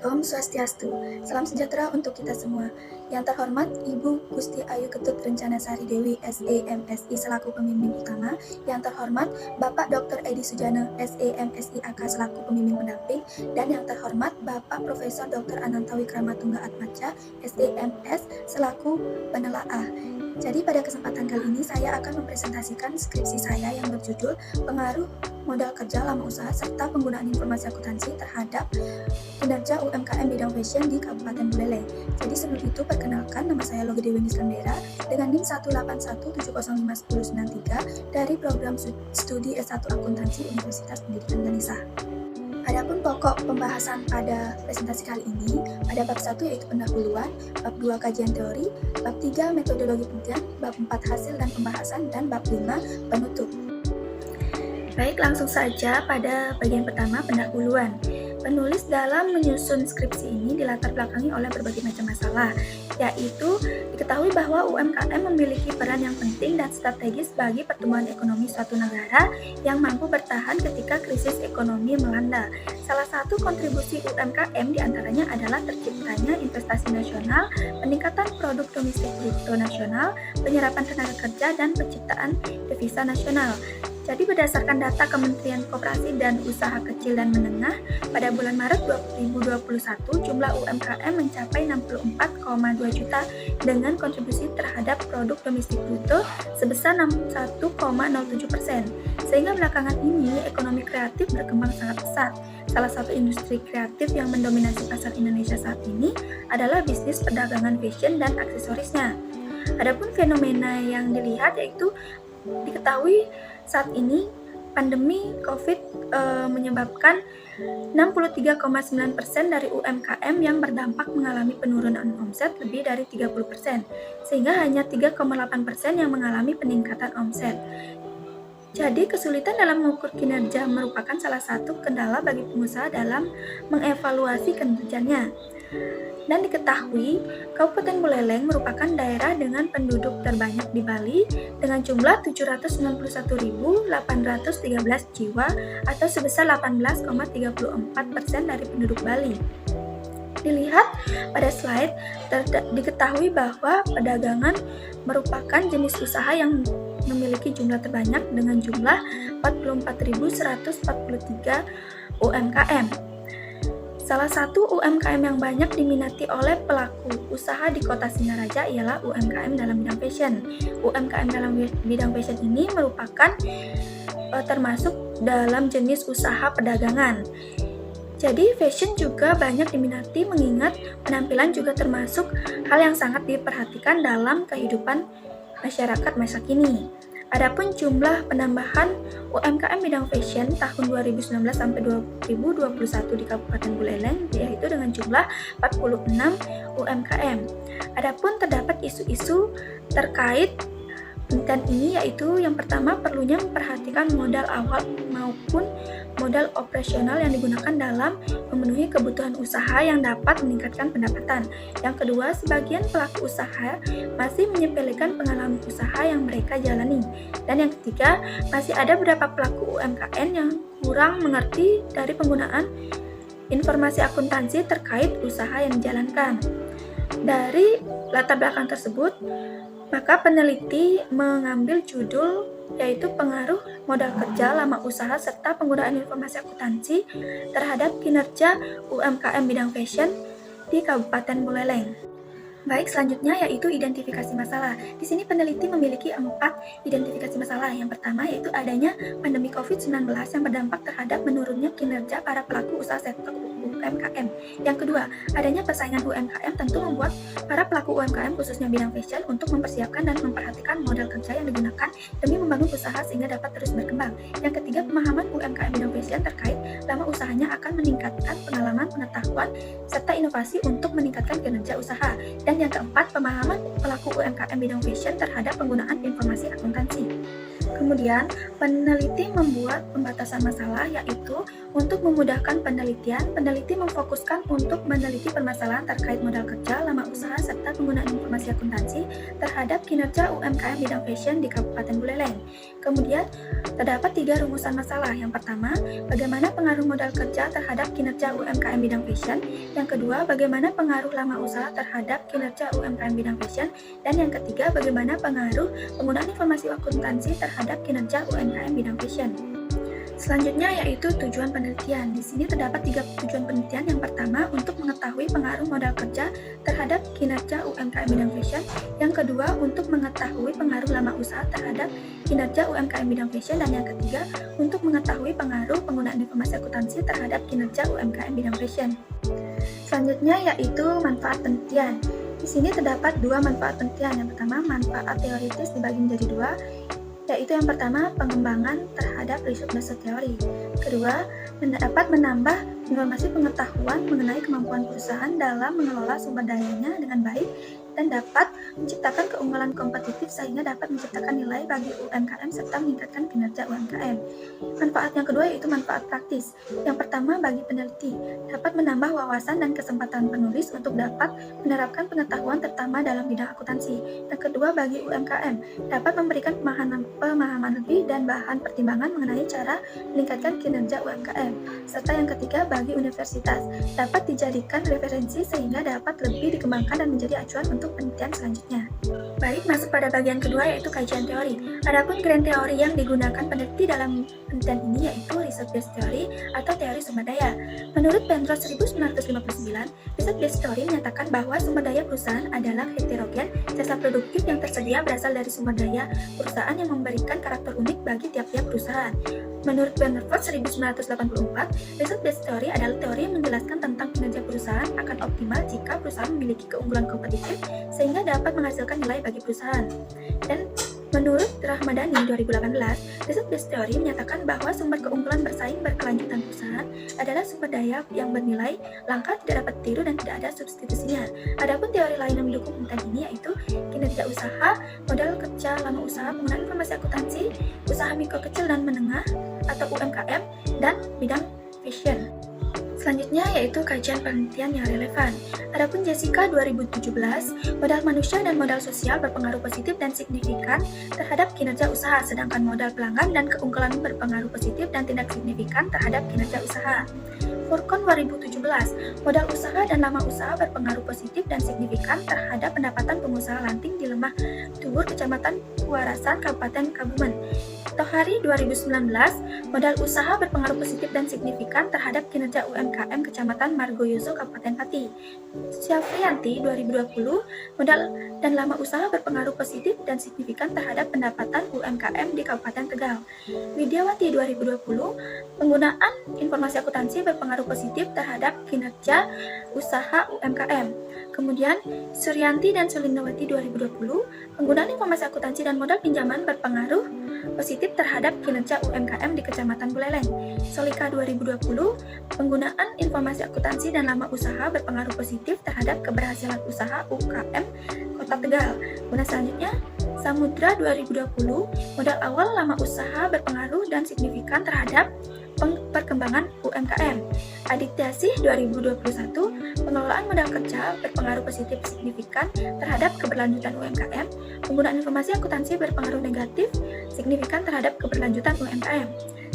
Om Swastiastu, salam sejahtera untuk kita semua. Yang terhormat Ibu Gusti Ayu Ketut Rencana Sari Dewi, SEMSI selaku pembimbing utama. Yang terhormat Bapak Dr. Edi Sujana, SEMSI AK selaku pembimbing pendamping. Dan yang terhormat Bapak Profesor Dr. Ananta Wikramatungga Atmaja, SEMS selaku penelaah. Jadi pada kesempatan kali ini saya akan mempresentasikan skripsi saya yang berjudul Pengaruh Modal Kerja Lama Usaha serta Penggunaan Informasi Akuntansi terhadap Kinerja UMKM Bidang Fashion di Kabupaten Buleleng. Jadi sebelum itu perkenalkan, nama saya Logi Dewi Niskandera dengan NIM 18170511093 dari program studi S1 Akuntansi Universitas Pendidikan Ganesha. Adapun pokok pembahasan pada presentasi kali ini, pada bab 1 yaitu pendahuluan, bab 2 kajian teori, bab 3 metodologi penelitian, bab 4 hasil dan pembahasan, dan bab 5 penutup. Baik, langsung saja pada bagian pertama, pendahuluan. Penulis dalam menyusun skripsi ini dilatar belakangi oleh berbagai macam masalah, yaitu diketahui bahwa UMKM memiliki peran yang penting dan strategis bagi pertumbuhan ekonomi suatu negara yang mampu bertahan ketika krisis ekonomi melanda. Salah satu kontribusi UMKM diantaranya adalah terciptanya investasi nasional, peningkatan produk domestik bruto nasional, penyerapan tenaga kerja, dan penciptaan devisa nasional. Jadi berdasarkan data Kementerian Koperasi dan Usaha Kecil dan Menengah, pada bulan Maret 2021 jumlah UMKM mencapai 64,2 juta dengan kontribusi terhadap produk domestik bruto sebesar 61,07%. Sehingga belakangan ini ekonomi kreatif berkembang sangat pesat. Salah satu industri kreatif yang mendominasi pasar Indonesia saat ini adalah bisnis perdagangan fashion dan aksesorisnya. Adapun fenomena yang dilihat yaitu diketahui saat ini pandemi COVID menyebabkan 63,9% dari UMKM yang berdampak mengalami penurunan omset lebih dari 30%, sehingga hanya 3,8% yang mengalami peningkatan omset. Jadi kesulitan dalam mengukur kinerja merupakan salah satu kendala bagi pengusaha dalam mengevaluasi kinerjanya. Dan diketahui, Kabupaten Buleleng merupakan daerah dengan penduduk terbanyak di Bali dengan jumlah 791.813 jiwa atau sebesar 18,34% dari penduduk Bali. Dilihat pada slide, diketahui bahwa perdagangan merupakan jenis usaha yang memiliki jumlah terbanyak dengan jumlah 44.143 UMKM. Salah satu UMKM yang banyak diminati oleh pelaku usaha di Kota Singaraja ialah UMKM dalam bidang fashion. UMKM dalam bidang fashion ini merupakan termasuk dalam jenis usaha perdagangan. Jadi fashion juga banyak diminati mengingat penampilan juga termasuk hal yang sangat diperhatikan dalam kehidupan masyarakat masa kini. Adapun jumlah penambahan UMKM bidang fashion tahun 2019 sampai 2021 di Kabupaten Buleleng yaitu dengan jumlah 46 UMKM. Adapun terdapat isu-isu terkait penelitian ini yaitu yang pertama perlunya memperhatikan modal awal maupun modal operasional yang digunakan dalam memenuhi kebutuhan usaha yang dapat meningkatkan pendapatan. Yang kedua, sebagian pelaku usaha masih menyepelekan pengalaman usaha yang mereka jalani. Dan yang ketiga, masih ada beberapa pelaku UMKM yang kurang mengerti dari penggunaan informasi akuntansi terkait usaha yang dijalankan. Dari latar belakang tersebut, maka peneliti mengambil judul yaitu pengaruh modal kerja lama usaha serta penggunaan informasi akuntansi terhadap kinerja UMKM bidang fashion di Kabupaten Buleleng. Baik, selanjutnya yaitu identifikasi masalah. Di sini peneliti memiliki 4 identifikasi masalah. Yang pertama yaitu adanya pandemi COVID-19 yang berdampak terhadap menurunnya kinerja para pelaku usaha sektor UMKM. Yang kedua, adanya persaingan UMKM tentu membuat para pelaku UMKM khususnya bidang fashion untuk mempersiapkan dan memperhatikan modal kerja yang digunakan demi membangun usaha sehingga dapat terus berkembang. Yang ketiga, pemahaman UMKM bidang fashion terkait lama usahanya akan meningkatkan pengalaman, pengetahuan, serta inovasi untuk meningkatkan kinerja usaha. Dan yang keempat, pemahaman pelaku UMKM bidang fashion terhadap penggunaan informasi akuntansi. Kemudian, peneliti membuat pembatasan masalah, yaitu untuk memudahkan penelitian, peneliti memfokuskan untuk meneliti permasalahan terkait modal kerja, lama usaha, serta penggunaan informasi akuntansi terhadap kinerja UMKM bidang fashion di Kabupaten Buleleng. Kemudian, terdapat 3 rumusan masalah. Yang pertama, bagaimana pengaruh modal kerja terhadap kinerja UMKM bidang fashion. Yang kedua, bagaimana pengaruh lama usaha terhadap kinerja UMKM bidang fashion. Dan yang ketiga, bagaimana pengaruh penggunaan informasi akuntansi terhadap kinerja UMKM bidang fashion. Selanjutnya yaitu tujuan penelitian. Di sini terdapat 3 tujuan penelitian. Yang pertama, untuk mengetahui pengaruh modal kerja terhadap kinerja UMKM bidang fashion. Yang kedua, untuk mengetahui pengaruh lama usaha terhadap kinerja UMKM bidang fashion. Dan yang ketiga, untuk mengetahui pengaruh penggunaan informasi akuntansi terhadap kinerja UMKM bidang fashion. Selanjutnya yaitu manfaat penelitian. Di sini terdapat 2 manfaat penelitian. Yang pertama, manfaat teoritis dibagi menjadi 2, yaitu yang pertama, pengembangan terhadap riset dasar teori. Kedua, dapat menambah informasi pengetahuan mengenai kemampuan perusahaan dalam mengelola sumber dayanya dengan baik dan dapat menciptakan keunggulan kompetitif sehingga dapat menciptakan nilai bagi UMKM serta meningkatkan kinerja UMKM. Manfaat yang kedua yaitu manfaat praktis. Yang pertama, bagi peneliti, dapat menambah wawasan dan kesempatan penulis untuk dapat menerapkan pengetahuan terutama dalam bidang akuntansi. Yang kedua, bagi UMKM, dapat memberikan pemahaman lebih dan bahan pertimbangan mengenai cara meningkatkan kinerja UMKM. Serta yang ketiga, bagi universitas, dapat dijadikan referensi sehingga dapat lebih dikembangkan dan menjadi acuan untuk penelitian selanjutnya. Baik, masuk pada bagian kedua yaitu kajian teori. Adapun grand teori yang digunakan peneliti dalam penelitian ini yaitu research based theory atau teori sumber daya. Menurut Penrose 1959, research based theory menyatakan bahwa sumber daya perusahaan adalah heterogen, jasa produktif yang tersedia berasal dari sumber daya perusahaan yang memberikan karakter unik bagi tiap-tiap perusahaan. Menurut Penrose 1984, research based theory adalah teori yang menjelaskan tentang kinerja perusahaan akan optimal jika perusahaan memiliki keunggulan kompetitif sehingga dapat menghasilkan nilai bagi perusahaan. Dan menurut Rahmadani 2018, research based theory menyatakan bahwa sumber keunggulan bersaing berkelanjutan perusahaan adalah sumber daya yang bernilai langka, tidak dapat ditiru dan tidak ada substitusinya. Adapun teori lain yang mendukung penelitian ini yaitu kinerja usaha, modal kerja lama usaha, penggunaan informasi akuntansi, usaha mikro kecil dan menengah atau UMKM, dan bidang fashion. Selanjutnya yaitu kajian penelitian yang relevan. Adapun Jessica 2017, modal manusia dan modal sosial berpengaruh positif dan signifikan terhadap kinerja usaha, sedangkan modal pelanggan dan keunggulan berpengaruh positif dan tidak signifikan terhadap kinerja usaha. Furkon 2017, modal usaha dan lama usaha berpengaruh positif dan signifikan terhadap pendapatan pengusaha lanting di Lemah Tuwur, Kecamatan Kuarasan, Kabupaten Kebumen. Tohari 2019, modal usaha berpengaruh positif dan signifikan terhadap kinerja UMKM Kecamatan Margoyoso, Kabupaten Pati. Syafrianti 2020, modal dan lama usaha berpengaruh positif dan signifikan terhadap pendapatan UMKM di Kabupaten Tegal. Widyawati 2020, penggunaan informasi akuntansi berpengaruh positif terhadap kinerja usaha UMKM. Kemudian Suryanti dan Sulindawati 2020, penggunaan informasi akuntansi dan modal pinjaman berpengaruh positif terhadap kinerja UMKM di Kecamatan Buleleng. Solika 2020, penggunaan informasi akuntansi dan lama usaha berpengaruh positif terhadap keberhasilan usaha UKM Kota Tegal. Kemudian selanjutnya Samudra 2020, modal awal lama usaha berpengaruh dan signifikan terhadap perkembangan UMKM. Adityasih 2021, pengelolaan modal kerja berpengaruh positif signifikan terhadap keberlanjutan UMKM. Penggunaan informasi akuntansi berpengaruh negatif signifikan terhadap keberlanjutan UMKM.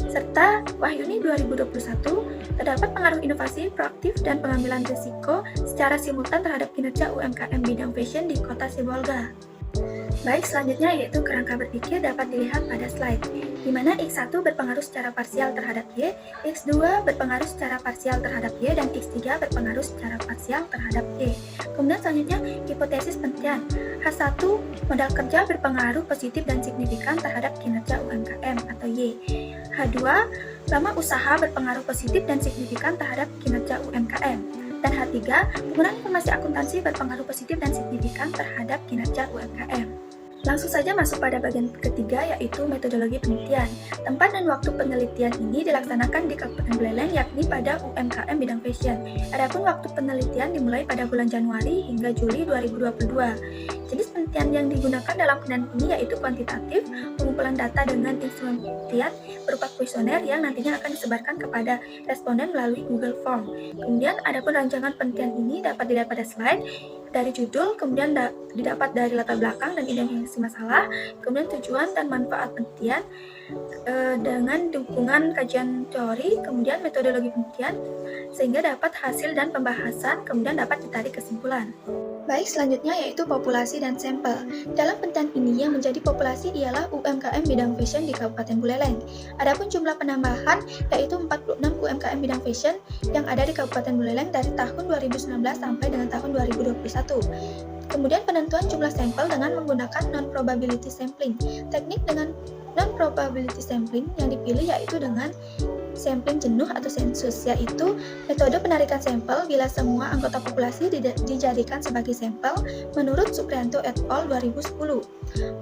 Serta Wahyuni 2021, terdapat pengaruh inovasi, proaktif, dan pengambilan risiko secara simultan terhadap kinerja UMKM bidang fashion di Kota Sibolga. Baik, selanjutnya yaitu kerangka berpikir dapat dilihat pada slide, di mana X1 berpengaruh secara parsial terhadap Y, X2 berpengaruh secara parsial terhadap Y, dan X3 berpengaruh secara parsial terhadap Y. Kemudian selanjutnya, hipotesis penelitian. H1, modal kerja berpengaruh positif dan signifikan terhadap kinerja UMKM atau Y. H2, lama usaha berpengaruh positif dan signifikan terhadap kinerja UMKM. Dan H3, penggunaan informasi akuntansi berpengaruh positif dan signifikan terhadap kinerja UMKM. Langsung saja masuk pada bagian ketiga, yaitu metodologi penelitian. Tempat dan waktu penelitian ini dilaksanakan di Kabupaten Buleleng, yakni pada UMKM bidang fashion. Adapun waktu penelitian dimulai pada bulan Januari hingga Juli 2022. Jenis penelitian yang digunakan dalam penelitian ini yaitu kuantitatif, pengumpulan data dengan instrumen penelitian berupa kuesioner yang nantinya akan disebarkan kepada responden melalui Google Form. Kemudian adapun rancangan penelitian ini dapat dilihat pada slide. Dari judul, kemudian didapat dari latar belakang dan identifikasi masalah, kemudian tujuan dan manfaat penelitian dengan dukungan kajian teori, kemudian metodologi penelitian, sehingga dapat hasil dan pembahasan, kemudian dapat ditarik kesimpulan. Baik, selanjutnya yaitu populasi dan sampel. Dalam penelitian ini yang menjadi populasi ialah UMKM bidang fashion di Kabupaten Buleleng. Adapun jumlah penambahan yaitu 46 UMKM bidang fashion yang ada di Kabupaten Buleleng dari tahun 2019 sampai dengan tahun 2021. Kemudian penentuan jumlah sampel dengan menggunakan non-probability sampling. Teknik dengan non-probability sampling yang dipilih yaitu dengan sampling jenuh atau sensus, yaitu metode penarikan sampel bila semua anggota populasi dijadikan sebagai sampel menurut Supriyanto et al. 2010.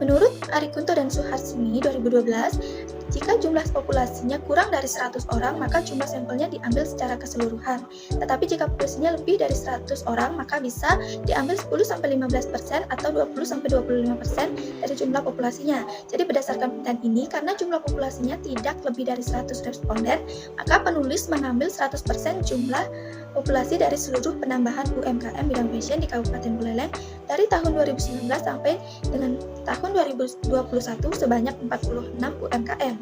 Menurut Arikunto dan Suharsmi 2012, jika jumlah populasinya kurang dari 100 orang, maka jumlah sampelnya diambil secara keseluruhan. Tetapi jika populasinya lebih dari 100 orang, maka bisa diambil 10-15% atau 20-25% dari jumlah populasinya. Jadi berdasarkan penelitian ini, karena jumlah populasinya tidak lebih dari 100 responden, maka penulis mengambil 100% jumlah populasi dari seluruh penambahan UMKM bidang fashion di Kabupaten Buleleng dari tahun 2019 sampai dengan tahun 2021 sebanyak 46 UMKM.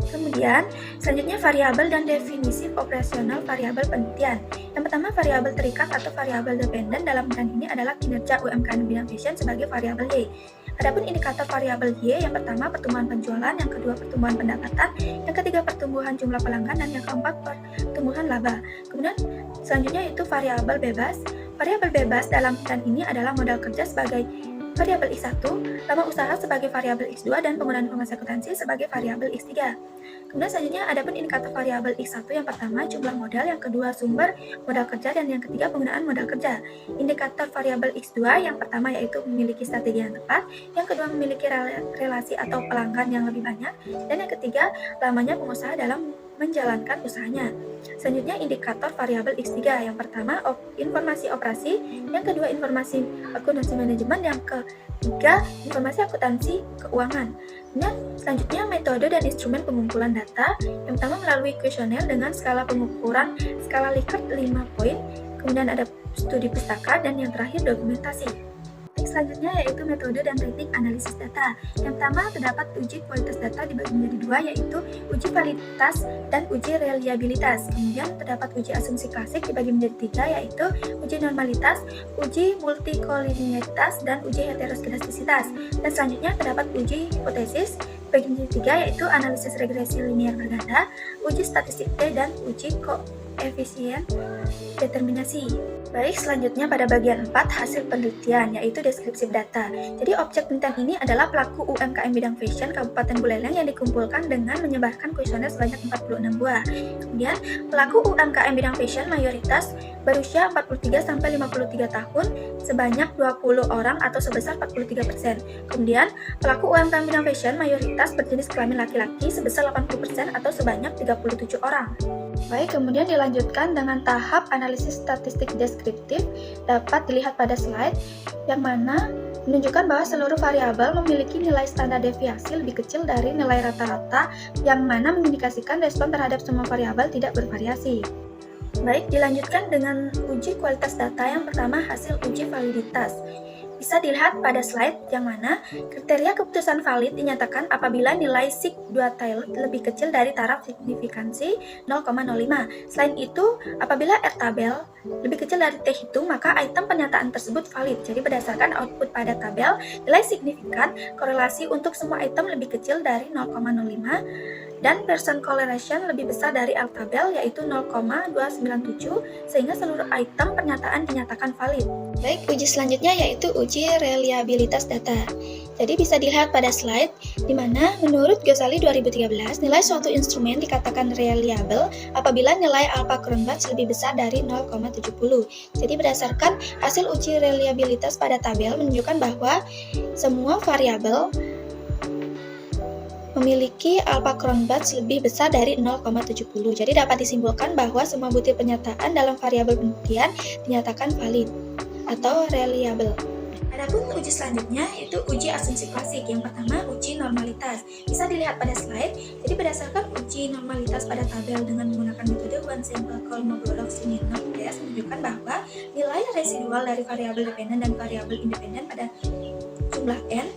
Kemudian, selanjutnya variabel dan definisi operasional variabel penelitian. Yang pertama, variabel terikat atau variabel dependen dalam penelitian ini adalah kinerja UMKM bidang fashion sebagai variabel Y. Adapun indikator variabel Y, yang pertama pertumbuhan penjualan, yang kedua pertumbuhan pendapatan, yang ketiga pertumbuhan jumlah pelanggan, dan yang keempat pertumbuhan laba. Kemudian selanjutnya yaitu variabel bebas. Variabel bebas dalam penelitian ini adalah modal kerja sebagai variabel X1, lama usaha sebagai variabel X2, dan penggunaan informasi akuntansi sebagai variabel X3. Kemudian selanjutnya adapun indikator variabel X1 yang pertama jumlah modal, yang kedua sumber modal kerja, dan yang ketiga penggunaan modal kerja. Indikator variabel X2 yang pertama yaitu memiliki strategi yang tepat, yang kedua memiliki relasi atau pelanggan yang lebih banyak, dan yang ketiga lamanya pengusaha dalam menjalankan usahanya. Selanjutnya indikator variabel X3, yang pertama informasi operasi, yang kedua informasi akuntansi manajemen, yang ketiga informasi akuntansi keuangan. Dan selanjutnya metode dan instrumen pengumpulan data, yang pertama melalui kuesioner dengan skala pengukuran skala Likert 5 poin, kemudian ada studi pustaka, dan yang terakhir dokumentasi. Selanjutnya yaitu metode dan teknik analisis data. Yang pertama terdapat uji kualitas data dibagi menjadi dua, yaitu uji validitas dan uji reliabilitas. Kemudian terdapat uji asumsi klasik dibagi menjadi tiga, yaitu uji normalitas, uji multikolinialitas, dan uji heteroskedastisitas. Dan selanjutnya terdapat uji hipotesis dibagi menjadi tiga, yaitu analisis regresi linear berganda, uji statistik T, dan uji koefisien determinasi. Baik, selanjutnya pada bagian 4 hasil penelitian, yaitu deskripsi data. Jadi objek penelitian ini adalah pelaku UMKM bidang fashion Kabupaten Buleleng yang dikumpulkan dengan menyebarkan kuesioner sebanyak 46 buah. Kemudian pelaku UMKM bidang fashion mayoritas berusia 43-53 tahun sebanyak 20 orang atau sebesar 43%. Kemudian pelaku UMKM bidang fashion mayoritas berjenis kelamin laki-laki sebesar 80% atau sebanyak 37 orang. Baik, kemudian dilanjutkan dengan tahap analisis statistik deskriptif dapat dilihat pada slide yang mana menunjukkan bahwa seluruh variabel memiliki nilai standar deviasi lebih kecil dari nilai rata-rata yang mana mengindikasikan respon terhadap semua variabel tidak bervariasi. Baik, dilanjutkan dengan uji kualitas data. Yang pertama hasil uji validitas. Bisa dilihat pada slide yang mana kriteria keputusan valid dinyatakan apabila nilai sig2 tilde lebih kecil dari taraf signifikansi 0,05. Selain itu, apabila R tabel lebih kecil dari T hitung, maka item pernyataan tersebut valid. Jadi berdasarkan output pada tabel, nilai signifikan korelasi untuk semua item lebih kecil dari 0,05 dan Pearson correlation lebih besar dari L tabel yaitu 0,297 sehingga seluruh item pernyataan dinyatakan valid. Baik, uji selanjutnya yaitu uji reliabilitas data. Jadi bisa dilihat pada slide, di mana menurut Ghazali 2013, nilai suatu instrumen dikatakan reliable apabila nilai alpha Cronbach's lebih besar dari 0,70. Jadi berdasarkan hasil uji reliabilitas pada tabel menunjukkan bahwa semua variabel memiliki alpha Cronbach's lebih besar dari 0,70. Jadi dapat disimpulkan bahwa semua butir pernyataan dalam variabel penelitian dinyatakan valid atau reliable. Adapun uji selanjutnya yaitu uji asumsi klasik. Yang pertama, uji normalitas. Bisa dilihat pada slide. Jadi berdasarkan uji normalitas pada tabel dengan menggunakan metode one sample Kolmogorov-Smirnov test menunjukkan bahwa nilai residual dari variabel dependen dan variabel independen pada jumlah n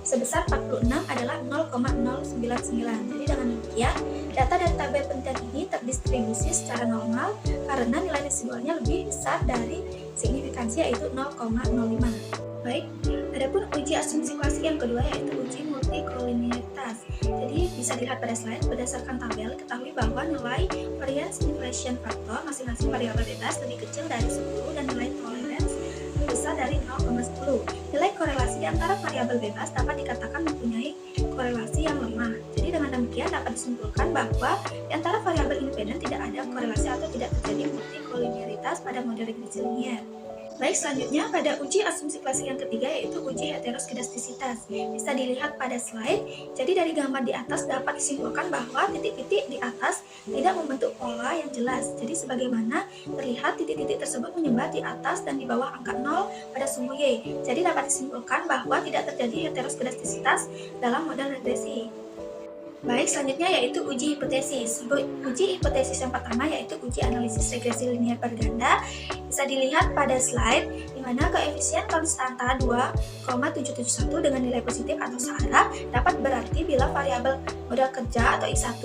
sebesar 46 adalah 0,099. Jadi dengan demikian, data dari tabel penelitian ini terdistribusi secara normal karena nilai residualnya lebih besar dari signifikansi yaitu 0,05. Baik, adapun uji asumsi klasik yang kedua yaitu uji multikolinearitas. Jadi bisa dilihat pada slide, berdasarkan tabel ketahui bahwa nilai variance inflation factor masing-masing variabel bebas lebih kecil dari 10 dan nilai tolerance lebih besar dari 0,10. Nilai korelasi antara variabel bebas dapat dikatakan mempunyai korelasi yang lemah. Jadi dengan demikian dapat disimpulkan bahwa di antara variabel independen tidak ada korelasi atau tidak terjadi multikolinearitas pada model regresi linier. Baik, selanjutnya pada uji asumsi klasik yang ketiga yaitu uji heteroskedastisitas. Bisa dilihat pada slide. Jadi dari gambar di atas dapat disimpulkan bahwa titik-titik di atas tidak membentuk pola yang jelas. Jadi sebagaimana terlihat titik-titik tersebut menyebar di atas dan di bawah angka 0 pada sumbu Y. Jadi dapat disimpulkan bahwa tidak terjadi heteroskedastisitas dalam model regresi. Baik, selanjutnya yaitu uji hipotesis. Uji hipotesis yang pertama yaitu uji analisis regresi linier berganda. Bisa dilihat pada slide, di mana koefisien konstanta 2,771 dengan nilai positif atau searah dapat berarti bila variabel modal kerja atau X1,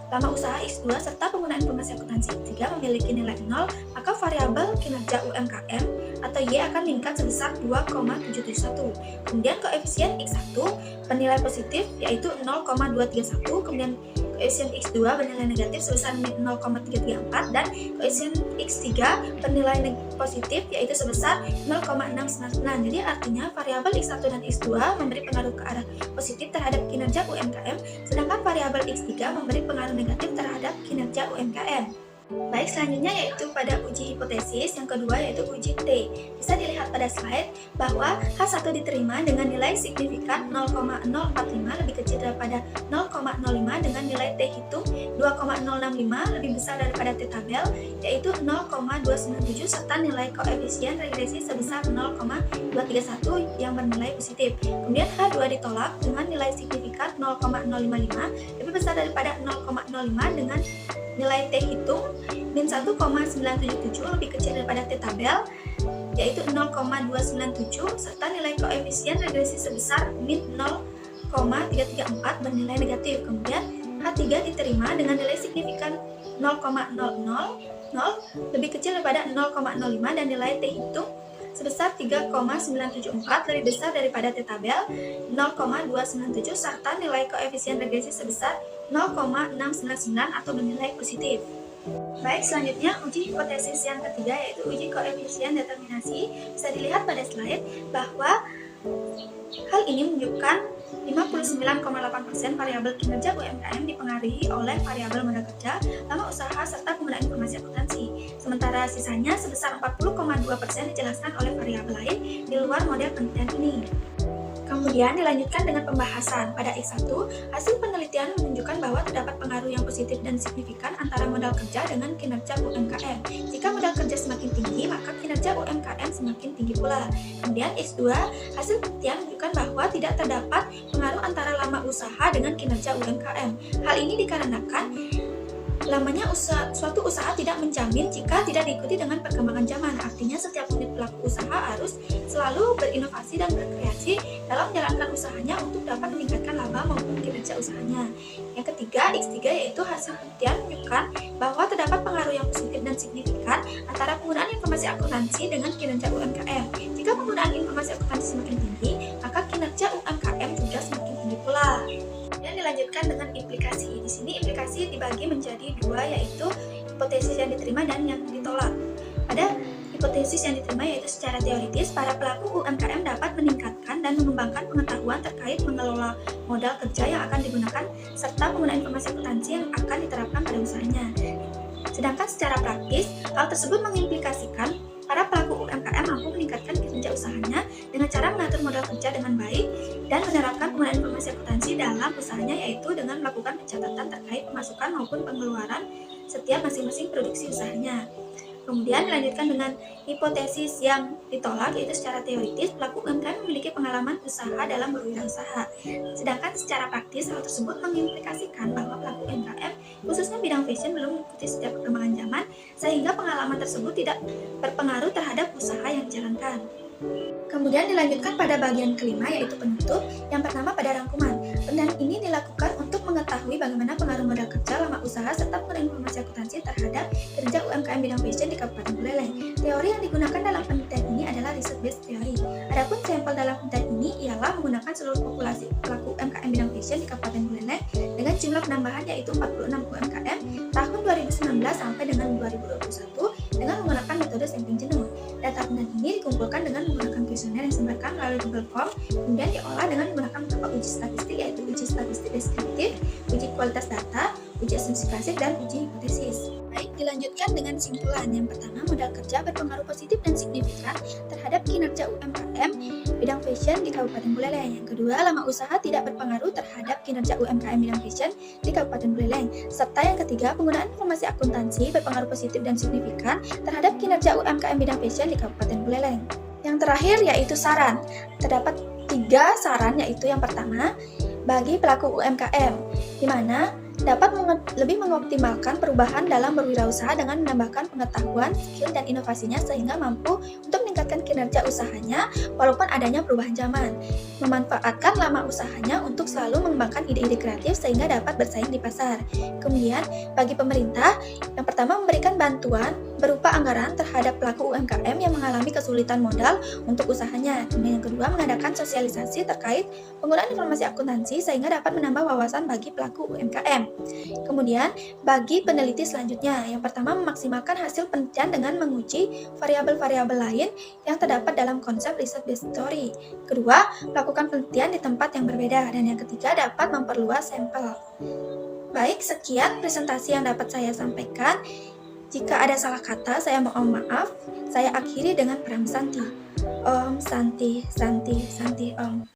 lama usaha X2, serta penggunaan informasi akuntansi X3 memiliki nilai 0, maka variabel kinerja UMKM atau Y akan meningkat sebesar 2,771. Kemudian koefisien X1 bernilai positif yaitu 0,231, kemudian koefisien X2 bernilai negatif sebesar 0,334 dan koefisien X3 bernilai positif yaitu sebesar 0,699. Jadi artinya variabel X1 dan X2 memberi pengaruh ke arah positif terhadap kinerja UMKM, sedangkan variabel X3 memberi pengaruh negatif terhadap kinerja UMKM. Baik, selanjutnya yaitu pada uji hipotesis yang kedua yaitu uji T. Bisa dilihat pada slide bahwa H1 diterima dengan nilai signifikan 0,045 lebih kecil daripada 0,05 dengan nilai T hitung 2,065 lebih besar daripada T tabel yaitu 0,297 serta nilai koefisien regresi sebesar 0,231 yang bernilai positif. Kemudian H2 ditolak dengan nilai signifikan 0,055 lebih besar daripada 0,05 dengan nilai T hitung min 1,977 lebih kecil daripada T tabel yaitu 0,297 serta nilai koefisien regresi sebesar min 0,334 bernilai negatif. Kemudian H3 diterima dengan nilai signifikan 0,000 lebih kecil daripada 0,05 dan nilai T hitung sebesar 3,974 lebih besar daripada T tabel 0,297 serta nilai koefisien regresi sebesar 0,699 atau bernilai positif. Baik, selanjutnya uji hipotesis yang ketiga yaitu uji koefisien determinasi. Bisa dilihat pada slide bahwa hal ini menunjukkan 59,8% variabel kinerja UMKM dipengaruhi oleh variabel modal kerja, lama usaha, serta penggunaan informasi akuntansi. Sementara sisanya sebesar 40,2% dijelaskan oleh variabel lain di luar model penelitian ini. Kemudian dilanjutkan dengan pembahasan. Pada X1, hasil penelitian menunjukkan bahwa terdapat pengaruh yang positif dan signifikan antara modal kerja dengan kinerja UMKM. Jika modal kerja semakin tinggi, maka kinerja UMKM semakin tinggi pula. Kemudian X2, hasil penelitian menunjukkan bahwa tidak terdapat pengaruh antara lama usaha dengan kinerja UMKM. Hal ini dikarenakan lamanya suatu usaha tidak menjamin jika tidak diikuti dengan perkembangan zaman. Artinya setiap unit pelaku usaha harus selalu berinovasi dan berkreasi dalam menjalankan usahanya untuk dapat meningkatkan laba maupun kinerja usahanya. Yang ketiga, X3 yaitu hasil penelitian menunjukkan bahwa terdapat pengaruh yang positif dan signifikan antara penggunaan informasi akuntansi dengan kinerja UMKM. Jika penggunaan informasi akuntansi semakin tinggi, maka kinerja UMKM juga semakin tinggi pula. Dan dilanjutkan dengan implikasi. Di sini implikasi dibagi menjadi dua yaitu hipotesis yang diterima dan yang ditolak. Pada hipotesis yang diterima yaitu secara teoritis, para pelaku UMKM dapat meningkatkan dan mengembangkan pengetahuan terkait mengelola modal kerja yang akan digunakan serta penggunaan informasi akuntansi yang akan diterapkan pada usahanya. Sedangkan secara praktis, hal tersebut mengimplikasikan para pelaku UMKM mampu meningkatkan kinerja usahanya dengan cara mengatur modal kerja dengan baik dan menerapkan penggunaan informasi akuntansi dalam usahanya, yaitu dengan melakukan pencatatan terkait pemasukan maupun pengeluaran setiap masing-masing produksi usahanya. Kemudian dilanjutkan dengan hipotesis yang ditolak, yaitu secara teoritis pelaku UMKM memiliki pengalaman usaha dalam berwirausaha. Sedangkan secara praktis hal tersebut mengimplikasikan bahwa pelaku UMKM khususnya bidang fashion belum mengikuti setiap perkembangan zaman, sehingga pengalaman tersebut tidak berpengaruh terhadap usaha yang dijalankan. Kemudian dilanjutkan pada bagian kelima, yaitu penutup. Yang pertama pada rangkuman. Penelitian ini dilakukan untuk mengetahui bagaimana pengaruh modal kerja, lama usaha, serta penggunaan informasi akuntansi terhadap kerja UMKM bidang fashion di Kabupaten Buleleng. Teori yang digunakan dalam penelitian ini adalah riset based theory. Adapun sampel dalam penelitian ini ialah menggunakan seluruh populasi pelaku UMKM bidang fashion di Kabupaten Buleleng dengan jumlah penambahan yaitu 46 UMKM tahun 2019 sampai dengan 2021 dengan menggunakan metode sampling jenuh. Data penelitian ini dikumpulkan dengan menggunakan kuesioner yang disebarkan melalui Google Form, kemudian diolah dengan menggunakan beberapa uji statistik, yaitu uji statistik deskriptif, uji kualitas data, uji asumsi klasik, dan uji hipotesis. Baik, dilanjutkan dengan simpulan. Yang pertama, modal kerja berpengaruh positif dan signifikan terhadap kinerja UMKM bidang fashion di Kabupaten Buleleng. Yang kedua, lama usaha tidak berpengaruh terhadap kinerja UMKM bidang fashion di Kabupaten Buleleng. Serta yang ketiga, penggunaan informasi akuntansi berpengaruh positif dan signifikan terhadap kinerja UMKM bidang fashion di Kabupaten Buleleng. Yang terakhir yaitu saran. Terdapat 3 saran, yaitu yang pertama, bagi pelaku UMKM, di mana dapat lebih mengoptimalkan perubahan dalam berwirausaha dengan menambahkan pengetahuan, skill, dan inovasinya sehingga mampu untuk meningkatkan kinerja usahanya walaupun adanya perubahan zaman. Memanfaatkan lama usahanya untuk selalu mengembangkan ide-ide kreatif sehingga dapat bersaing di pasar. Kemudian, bagi pemerintah, yang pertama memberikan bantuan berupa anggaran terhadap pelaku UMKM yang mengalami kesulitan modal untuk usahanya. Kemudian yang kedua, mengadakan sosialisasi terkait penggunaan informasi akuntansi sehingga dapat menambah wawasan bagi pelaku UMKM. Kemudian, bagi peneliti selanjutnya, yang pertama memaksimalkan hasil penelitian dengan menguji variabel-variabel lain yang terdapat dalam konsep riset based theory. Kedua, melakukan penelitian di tempat yang berbeda. Dan yang ketiga, dapat memperluas sampel. Baik, sekian presentasi yang dapat saya sampaikan. Jika ada salah kata, saya mohon maaf. Saya akhiri dengan Pram Santi. Om Santi, Santi, Santi Om.